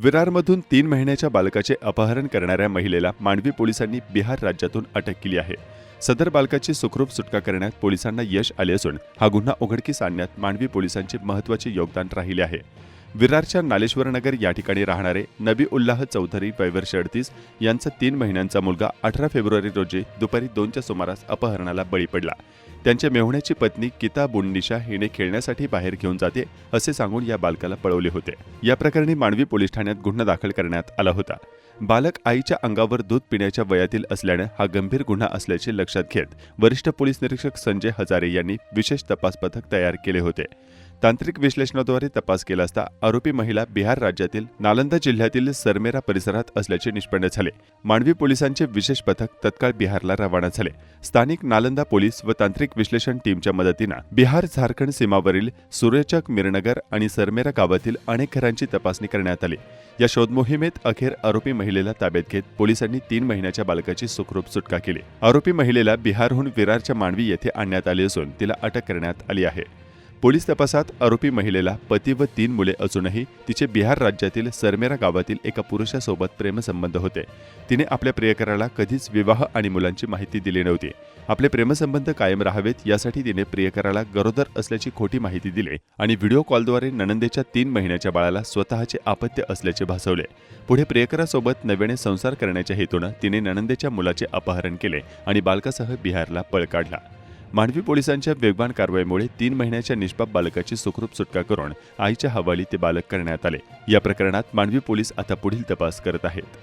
विरारमधून 3 महिन्याच्या बालकाचे अपहरण करणाऱ्या महिलेला मांडवी पोलिसांनी बिहार राज्यातून अटक केली आहे। सदर बालकाची सुखरूप सुटका करण्यात पोलिसांना यश आले असून हा गुन्हा उघडकीस आणण्यात मांडवी पोलिसांचे महत्त्वाचे योगदान राहिले आहे। विरारच्या नालेश्वर नगर या ठिकाणी राहणारे नबी उल्लाह चौधरी वय 38 यांचा 3 महिन्यांचा मुलगा 18 फेब्रुवारी रोजी दुपारी 2च्या सुमारास अपहरणाला बळी पडला। त्यांच्या मेहुण्याची पत्नी किता बुंडनिशा हिने खेळण्यासाठी बाहेर घेऊन जाते असे सांगून या बालकाला पळवले होते। या प्रकरणी मांडवी पोलीस ठाण्यात गुन्हा दाखल करण्यात आला होता। बालक आईच्या अंगावर दूध पिण्याच्या वयातील असल्याने हा गंभीर गुन्हा असल्याचे लक्षात घेत वरिष्ठ पोलीस निरीक्षक संजय हजारे यांनी विशेष तपास पथक तयार केले होते। तांत्रिक विश्लेषणाद्वारे तपास केला असता आरोपी महिला बिहार राज्यातील नालंदा जिल्ह्यातील सरमेरा परिसरात असल्याचे निष्पन्न झाले। मांडवी पोलिसांचे विशेष पथक तत्काळ बिहारला रवाना झाले। स्थानिक नालंदा पोलीस व तांत्रिक विश्लेषण टीमच्या मदतीने बिहार झारखंड सीमावरील सूर्यचक मिरनगर आणि सरमेरा गावातील अनेक घरांची तपासणी करण्यात आली। या शोध मोहिमेत अखेर आरोपी महिलेला ताब्यात घेत पोलिसांनी 3 महिन्याच्या बालकाची सुखरूप सुटका केली। आरोपी महिलेला बिहारहून विरारच्या मांडवी येथे आणण्यात आले असून तिला अटक करण्यात आली आहे। पोलीस तपासात आरोपी महिलेला पती व 3 मुले असूनही तिचे बिहार राज्यातील सरमेरा गावातील एका पुरुषासोबत प्रेमसंबंध होते। तिने आपल्या प्रियकराला कधीच विवाह आणि मुलांची माहिती दिली नव्हती। आपले प्रेमसंबंध कायम राहावेत यासाठी तिने प्रियकराला गरोदर असल्याची खोटी माहिती दिली आणि व्हिडिओ कॉलद्वारे नणंदेच्या 3 महिन्याच्या बाळाला स्वतःचे अपत्य असल्याचे भासवले। पुढे प्रियकरासोबत नव्याने संसार करण्याच्या हेतूने तिने नणंदेच्या मुलाचे अपहरण केले आणि बालकासह बिहारला पळ काढला। मांडवी पोलिसांच्या वेगवान कारवाईमुळे 3 महिन्याच्या निष्पाप बालकाची सुखरूप सुटका करून आईच्या हवाली ते बालक करण्यात आले। या प्रकरणात मांडवी पोलीस आता पुढील तपास करत आहेत।